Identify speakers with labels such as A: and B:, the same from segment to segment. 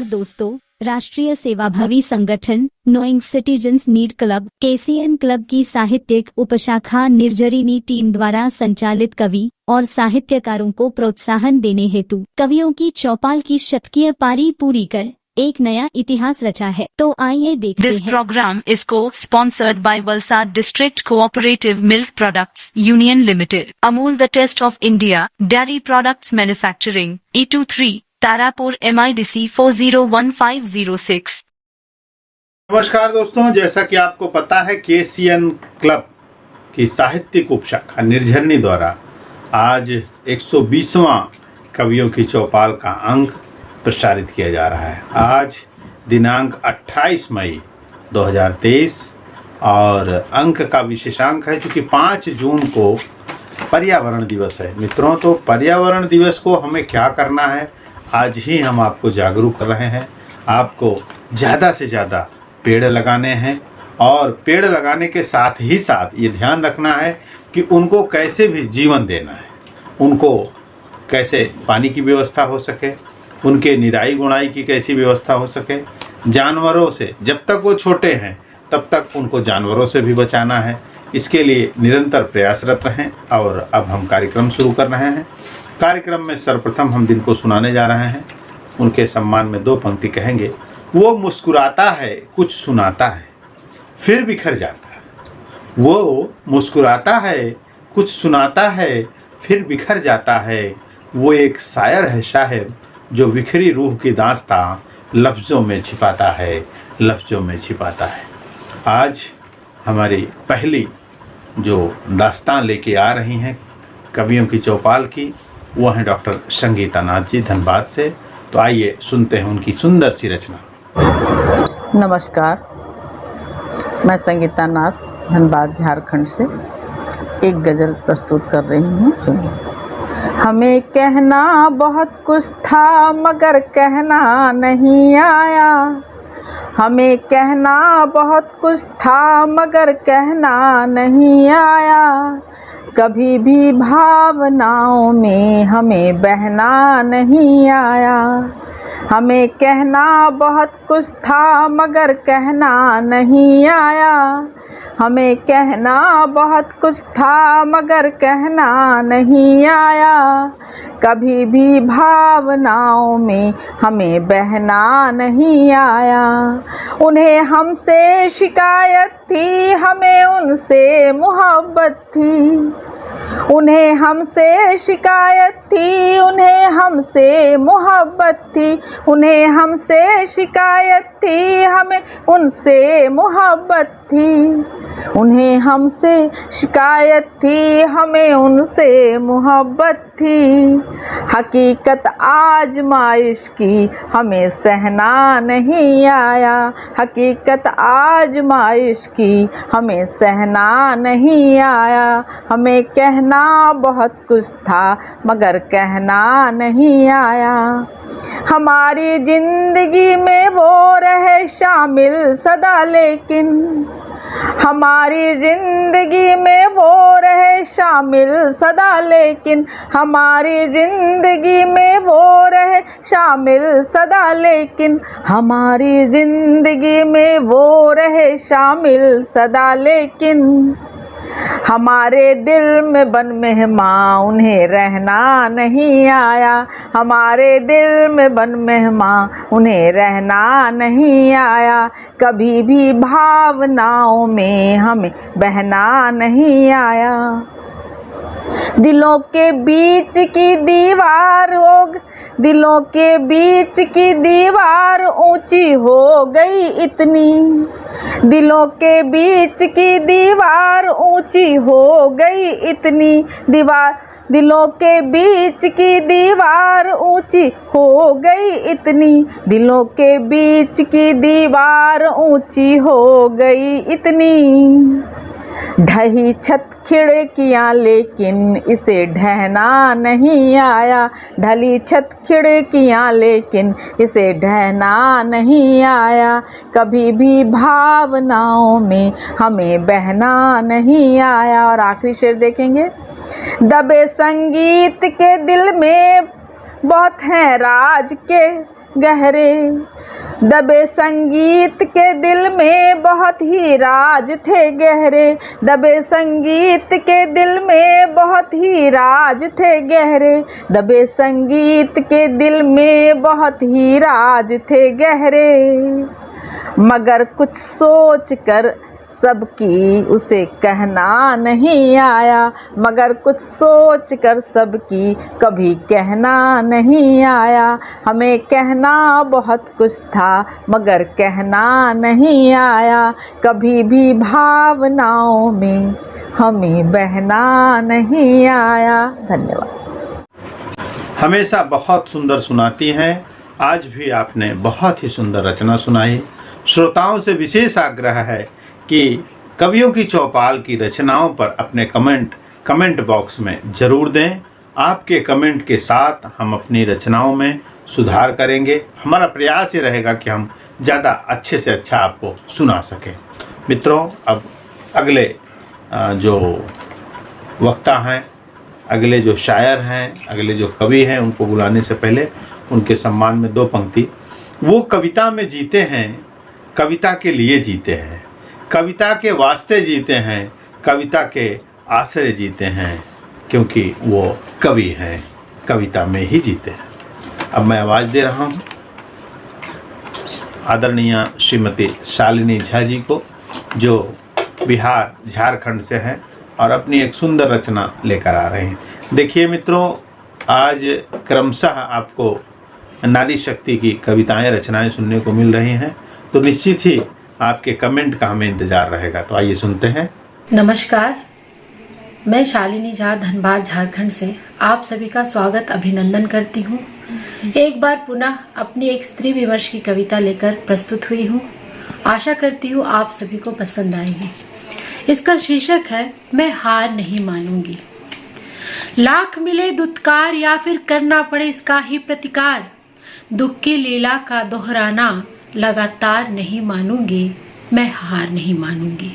A: दोस्तों, राष्ट्रीय सेवाभावी संगठन knowing citizens need club KCN club की साहित्यिक उपशाखा निर्जरिनी टीम द्वारा संचालित कवि और साहित्यकारों को प्रोत्साहन देने हेतु कवियों की चौपाल की शतकीय पारी पूरी कर एक नया इतिहास रचा है। तो आइए देखते हैं।
B: This program is co-sponsored by Valsad District Cooperative Milk Products Union Limited, Amul the Test of India, Dairy Products Manufacturing, E23, Tarapur MIDC 401506।
C: नमस्कार दोस्तों, जैसा कि आपको पता है KCN क्लब की साहित्यिक उपशाखा निर्झरनी द्वारा आज 120वां कवियों की चौपाल का अंक प्रसारित किया जा रहा है। आज दिनांक 28 मई 2023 और अंक का विशेषांक है चूँकि 5 जून को पर्यावरण दिवस है। मित्रों, तो पर्यावरण दिवस को हमें क्या करना है, आज ही हम आपको जागरूक कर रहे हैं। आपको ज़्यादा से ज़्यादा पेड़ लगाने हैं और पेड़ लगाने के साथ ही साथ ये ध्यान रखना है कि उनको कैसे भी जीवन देना है, उनको कैसे पानी की व्यवस्था हो सके, उनके निराई गुणाई की कैसी व्यवस्था हो सके, जानवरों से जब तक वो छोटे हैं तब तक उनको जानवरों से भी बचाना है। इसके लिए निरंतर प्रयासरत रहें। और अब हम कार्यक्रम शुरू कर रहे हैं। कार्यक्रम में सर्वप्रथम हम जिनको सुनाने जा रहे हैं उनके सम्मान में 2 पंक्ति कहेंगे। वो मुस्कुराता है कुछ सुनाता है फिर बिखर जाता है। वो मुस्कुराता है कुछ सुनाता है फिर बिखर जाता है। वो एक शायर है साहब जो बिखरी रूह की दास्तां लफ्ज़ों में छिपाता है, लफ्ज़ों में छिपाता है। आज हमारी पहली जो दास्तां लेके आ रही हैं कवियों की चौपाल की, वो हैं डॉक्टर संगीता नाथ जी धनबाद से। तो आइए सुनते हैं उनकी सुंदर सी रचना।
D: नमस्कार, मैं संगीता नाथ धनबाद झारखंड से एक गज़ल प्रस्तुत कर रही हूँ। सुनिए। हमें कहना बहुत कुछ था मगर कहना नहीं आया। हमें कहना बहुत कुछ था मगर कहना नहीं आया। कभी भी भावनाओं में हमें बहना नहीं आया। हमें कहना बहुत कुछ था मगर कहना नहीं आया। हमें कहना बहुत कुछ था मगर कहना नहीं आया। कभी भी भावनाओं में हमें बहना नहीं आया। उन्हें हमसे शिकायत थी, हमें उनसे मोहब्बत थी। उन्हें हमसे शिकायत थी, उन्हें हमसे मोहब्बत थी। उन्हें हमसे शिकायत थी, हमें उनसे मोहब्बत थी। उन्हें हमसे शिकायत थी, हमें उनसे मोहब्बत थी। हकीकत आजमाइश की हमें सहना नहीं आया। हकीकत आजमाइश की हमें सहना नहीं आया। हमें कहना बहुत कुछ था मगर कहना नहीं आया। हमारी जिंदगी में वो रहे शामिल सदा, लेकिन हमारी जिंदगी में वो रहे शामिल सदा, लेकिन हमारी जिंदगी में वो रहे शामिल सदा, लेकिन हमारी जिंदगी में वो रहे शामिल सदा, लेकिन हमारे दिल में बन मेहमान उन्हें रहना नहीं आया। हमारे दिल में बन मेहमान उन्हें रहना नहीं आया। कभी भी भावनाओं में हमें बहना नहीं आया। दिलों के बीच की दीवार दिलों के बीच की दीवार ऊंची हो गई इतनी। दिलों के बीच की दीवार ऊंची हो गई इतनी। दिलों के बीच की दीवार ऊंची हो गई इतनी। दिलों के बीच की दीवार ऊंची हो गई इतनी। ढही छत खिड़कियाँ लेकिन इसे ढहना नहीं आया। ढली छत खिड़कियाँ लेकिन इसे ढहना नहीं आया। कभी भी भावनाओं में हमें बहना नहीं आया। और आखिरी शेर देखेंगे। दबे संगीत के दिल में बहुत हैं राज के गहरे। दबे संगीत के दिल में बहुत ही राज थे गहरे। दबे संगीत के दिल में बहुत ही राज थे गहरे। दबे संगीत के दिल में बहुत ही राज थे गहरे। मगर कुछ सोच कर सबकी उसे कहना नहीं आया। मगर कुछ सोच कर सबकी कभी कहना नहीं आया। हमें कहना बहुत कुछ था मगर कहना नहीं आया। कभी भी भावनाओं में हमें बहना नहीं आया। धन्यवाद।
C: हमेशा बहुत सुंदर सुनाती हैं। आज भी आपने बहुत ही सुंदर रचना सुनाई। श्रोताओं से विशेष आग्रह है कि कवियों की चौपाल की रचनाओं पर अपने कमेंट बॉक्स में ज़रूर दें। आपके कमेंट के साथ हम अपनी रचनाओं में सुधार करेंगे। हमारा प्रयास ये रहेगा कि हम ज़्यादा अच्छे से अच्छा आपको सुना सकें। मित्रों, अब अगले जो वक्ता हैं, अगले जो शायर हैं, अगले जो कवि हैं, उनको बुलाने से पहले उनके सम्मान में 2 पंक्ति। वो कविता में जीते हैं, कविता के लिए जीते हैं, कविता के वास्ते जीते हैं, कविता के आश्रय जीते हैं, क्योंकि वो कवि हैं, कविता में ही जीते हैं। अब मैं आवाज़ दे रहा हूँ आदरणीय श्रीमती शालिनी झा जी को, जो बिहार झारखंड से हैं और अपनी एक सुंदर रचना लेकर आ रहे हैं। देखिए मित्रों, आज क्रमशः आपको नारी शक्ति की कविताएं, रचनाएं सुनने को मिल रही हैं, तो निश्चित ही आपके कमेंट का हमें इंतज़ार रहेगा। तो आइए सुनते हैं।
E: नमस्कार, मैं शालिनी झा धनबाद झारखंड से आप सभी का स्वागत अभिनंदन करती हूँ। एक बार पुनः अपनी एक स्त्री विमर्श की कविता लेकर प्रस्तुत हुई हूँ। आशा करती हूँ आप सभी को पसंद आएगी। इसका शीर्षक है मैं हार नहीं मानूंगी। लाख मिले दुत्कार या फिर करना पड़े इसका ही प्रतिकार, दुख की लीला का दोहराना लगातार नहीं मानूंगी, मैं हार नहीं मानूंगी।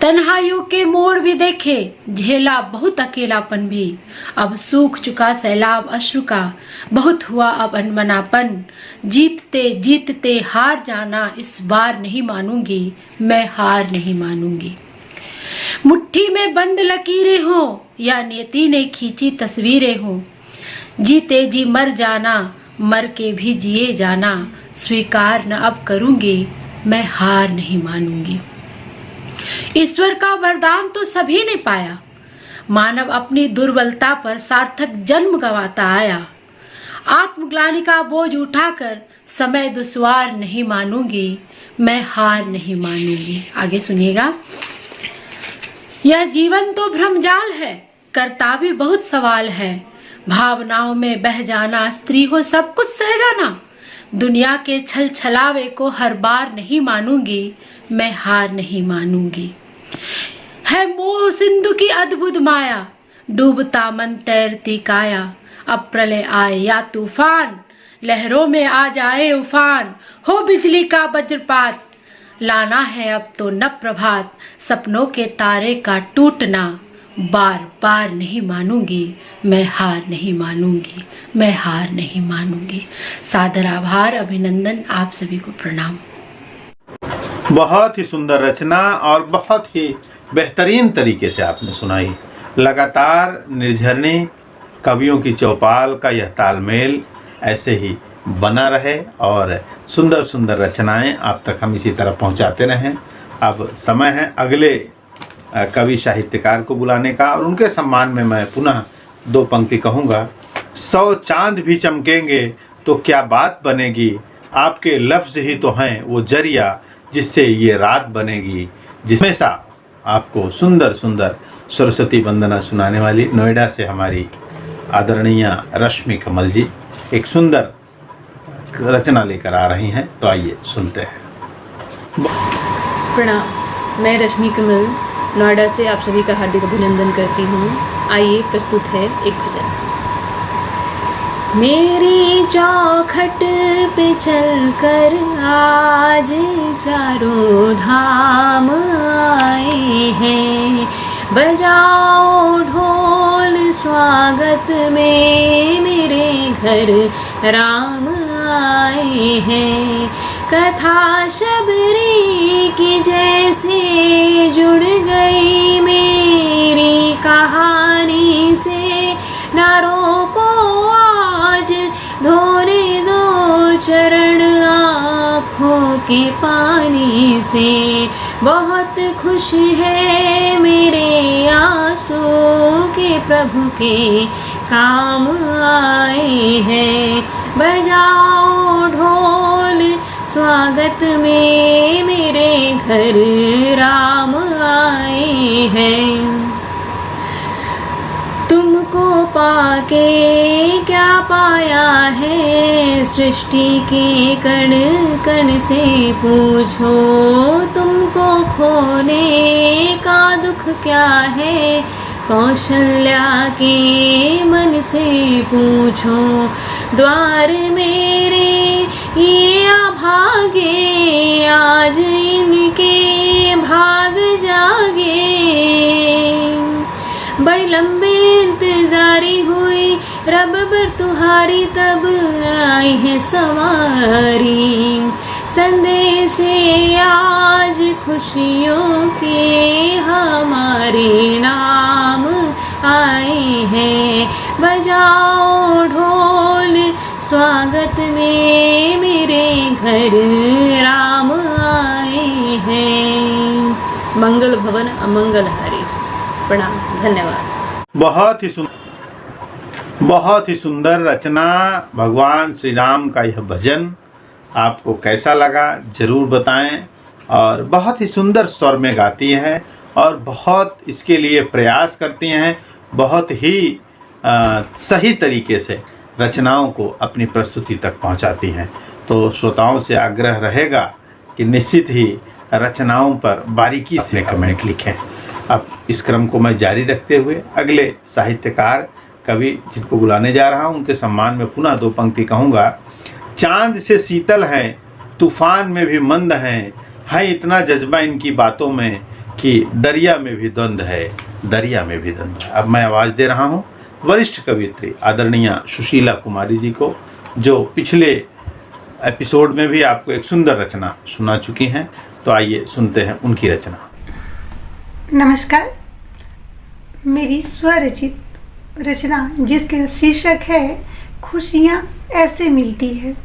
E: तन्हाइयों के मोड़ भी देखे, झेला बहुत अकेलापन भी, अब सूख चुका सैलाब अश्रु का, बहुत हुआ अब अनमनापन। जीतते जीतते हार जाना इस बार नहीं मानूंगी, मैं हार नहीं मानूंगी। मुट्ठी में बंद लकीरें हो या नियति ने खींची तस्वीरें हो, जीते जी मर जाना, मर के भी जिए जाना, स्वीकार न अब करूंगी, मैं हार नहीं मानूंगी। ईश्वर का वरदान तो सभी ने पाया, मानव अपनी दुर्बलता पर सार्थक जन्म गंवाता आया। आत्मग्लानि का बोझ उठाकर समय दुश्वार नहीं मानूंगी, मैं हार नहीं मानूंगी। आगे सुनिएगा। यह जीवन तो भ्रमजाल है, करता भी बहुत सवाल है, भावनाओं में बह जाना, स्त्री हो सब कुछ सह जाना, दुनिया के छल छलावे को हर बार नहीं मानूंगी, मैं हार नहीं मानूंगी। है मोह सिंधु की अद्भुत माया, डूबता मन तैरती काया, अब प्रलय आए या तूफान, लहरों में आ जाए उफान, हो बिजली का वज्रपात, लाना है अब तो न प्रभात, सपनों के तारे का टूटना, बार बार नहीं मानूंगी, मैं हार नहीं मानूंगी, मैं हार नहीं मानूंगी। सादर आभार, अभिनंदन, आप सभी को प्रणाम।
C: बहुत ही सुंदर रचना और बहुत ही बेहतरीन तरीके से आपने सुनाई। लगातार निर्झरनी कवियों की चौपाल का यह तालमेल ऐसे ही बना रहे और सुंदर सुंदर रचनाएं आप तक हम इसी तरह पहुंचाते रहें। अब समय है अगले कवि साहित्यकार को बुलाने का और उनके सम्मान में मैं पुनः 2 पंक्ति कहूँगा। 100 चांद भी चमकेंगे तो क्या बात बनेगी, आपके लफ्ज़ ही तो हैं वो जरिया जिससे ये रात बनेगी। जिसमें सा आपको सुंदर सुंदर सरस्वती वंदना सुनाने वाली नोएडा से हमारी आदरणीय रश्मि कमल जी एक सुंदर रचना लेकर आ रही हैं। तो आइए सुनते हैं।
F: प्रणाम, मैं रश्मि कमल नोएडा से आप सभी का हार्दिक अभिनंदन करती हूँ। आइए प्रस्तुत है एक भजन। मेरी चौखट पे चल कर आज चारों धाम आए हैं, बजाओ ढोल स्वागत में मेरे घर राम आए हैं। कथा शबरी की जैसे जुड़ गई मेरी कहानी से, नारों को आज धोने दो चरण आँखों के पानी से। बहुत खुश है मेरे आंसू के प्रभु के काम आए हैं। बजाओ ढोल स्वागत में मेरे घर राम आए हैं। तुमको पाके क्या पाया है, सृष्टि के कण कण से पूछो। तुमको खोने का दुख क्या है, कौशल्या के मन से पूछो। द्वार मेरे ये अभागे, आज इनके भाग जागे। बड़ी लंबी इंतजारी हुई रब बर तुम्हारी, तब आई है सवारी। संदेश आज खुशियों के हमारे नाम आए हैं। बजाओ ढोल स्वागत में मेरे घर राम आए हैं। मंगल भवन अमंगल हारी। प्रणाम, धन्यवाद।
C: बहुत ही सुंदर रचना भगवान श्री राम का यह भजन आपको कैसा लगा ज़रूर बताएं। और बहुत ही सुंदर स्वर में गाती है और बहुत इसके लिए प्रयास करती हैं, बहुत ही सही तरीके से रचनाओं को अपनी प्रस्तुति तक पहुंचाती हैं। तो श्रोताओं से आग्रह रहेगा कि निश्चित ही रचनाओं पर बारीकी से कमेंट लिखें। अब इस क्रम को मैं जारी रखते हुए अगले साहित्यकार कवि जिनको बुलाने जा रहा हूं, उनके सम्मान में पुनः दो पंक्ति कहूँगा। चांद से शीतल है, तूफान में भी मंद है इतना जज्बा इनकी बातों में कि दरिया में भी द्वंद है, दरिया में भी द्वंद है। अब मैं आवाज़ दे रहा हूँ वरिष्ठ कवियत्री आदरणीय सुशीला कुमारी जी को, जो पिछले एपिसोड में भी आपको एक सुंदर रचना सुना चुकी हैं। तो आइए सुनते हैं उनकी रचना।
G: नमस्कार। मेरी स्वरचित रचना जिसका शीर्षक है खुशियाँ ऐसे मिलती है,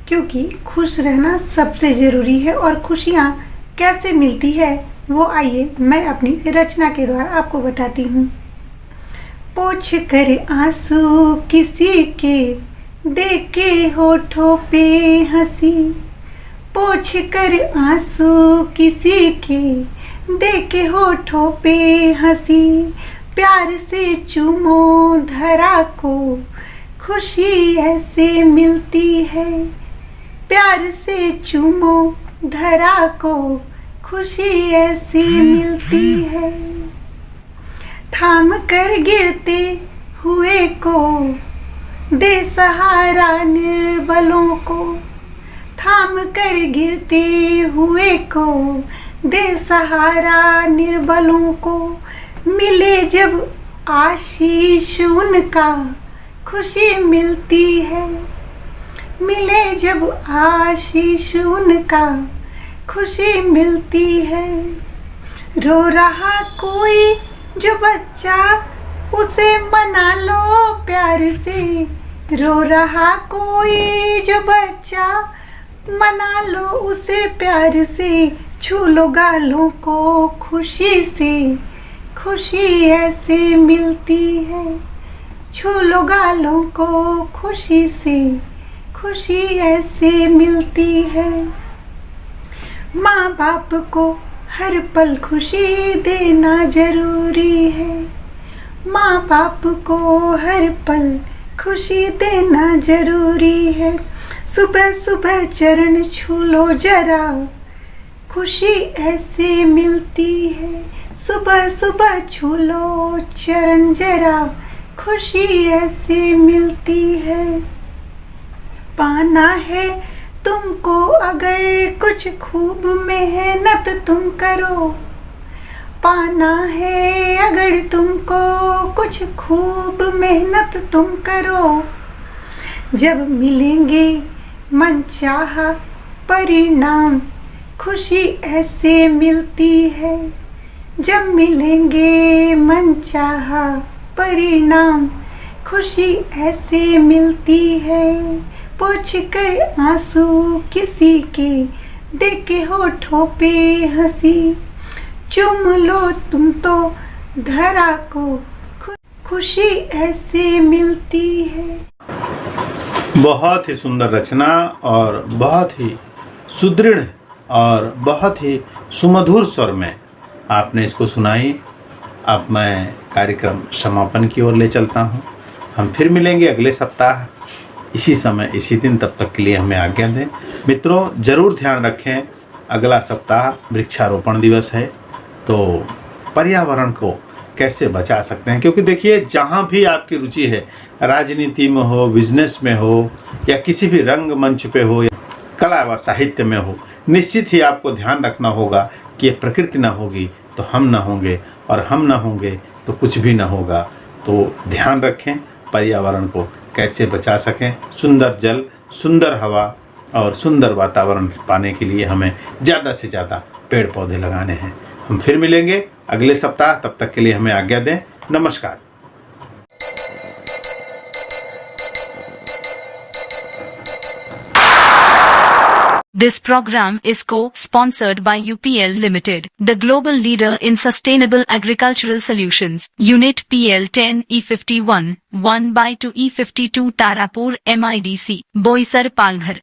G: क्योंकि खुश रहना सबसे ज़रूरी है। और खुशियाँ कैसे मिलती है वो आइए मैं अपनी रचना के द्वारा आपको बताती हूँ। पोंछ कर आंसू किसी के देख के होठों पे हंसी, पोंछ कर आंसू किसी के देख के होठों पे हंसी। प्यार से चूमो धरा को खुशी ऐसे मिलती है, प्यार से चूमो धरा को खुशी ऐसी मिलती है। थाम कर गिरते हुए को दे सहारा निर्बलों को, थाम कर गिरते हुए को दे सहारा निर्बलों को। मिले जब आशीष उनका खुशी मिलती है, मिले जब आशीष उनका खुशी मिलती है। रो रहा कोई जो बच्चा उसे मना लो प्यार से, रो रहा कोई जो बच्चा मना लो उसे प्यार से। छू लो गालों को खुशी से खुशी ऐसे मिलती है, छू लो गालों को खुशी से खुशी ऐसे मिलती है। माँ बाप को हर पल खुशी देना जरूरी है, माँ बाप को हर पल खुशी देना जरूरी है। सुबह सुबह चरण छू लो जरा खुशी ऐसे मिलती है, सुबह सुबह छू लो चरण जरा खुशी ऐसे मिलती है। पाना है तुमको अगर कुछ खूब मेहनत तुम करो, पाना है अगर तुमको कुछ खूब मेहनत तुम करो। जब मिलेंगे मनचाहा परिणाम, खुशी ऐसे मिलती है। जब मिलेंगे मनचाहा परिणाम, खुशी ऐसे मिलती है। पोंछ कर आंसू किसी के, देखे होठों पे हंसी, चुम लो तुम तो धरा को, खुशी ऐसे मिलती है।
C: बहुत ही सुंदर रचना और बहुत ही सुदृढ़ और बहुत ही सुमधुर स्वर में आपने इसको सुनाई। अब मैं कार्यक्रम समापन की ओर ले चलता हूँ। हम फिर मिलेंगे अगले सप्ताह इसी समय इसी दिन। तब तक के लिए हमें आज्ञा दें। मित्रों, ज़रूर ध्यान रखें, अगला सप्ताह वृक्षारोपण दिवस है, तो पर्यावरण को कैसे बचा सकते हैं। क्योंकि देखिए, जहाँ भी आपकी रुचि है, राजनीति में हो, बिजनेस में हो, या किसी भी रंगमंच पे हो, या कला व साहित्य में हो, निश्चित ही आपको ध्यान रखना होगा कि ये प्रकृति ना होगी तो हम ना होंगे, और हम ना होंगे तो कुछ भी ना होगा। तो ध्यान रखें, पर्यावरण को कैसे बचा सकें। सुंदर जल, सुंदर हवा और सुंदर वातावरण पाने के लिए हमें ज़्यादा से ज़्यादा पेड़ पौधे लगाने हैं। हम फिर मिलेंगे अगले सप्ताह। तब तक के लिए हमें आज्ञा दें। नमस्कार।
B: This program is co-sponsored by UPL Limited, the global leader in sustainable agricultural solutions. Unit PL 10 E51, 1/2 E52 Tarapur MIDC, Boisar Palghar.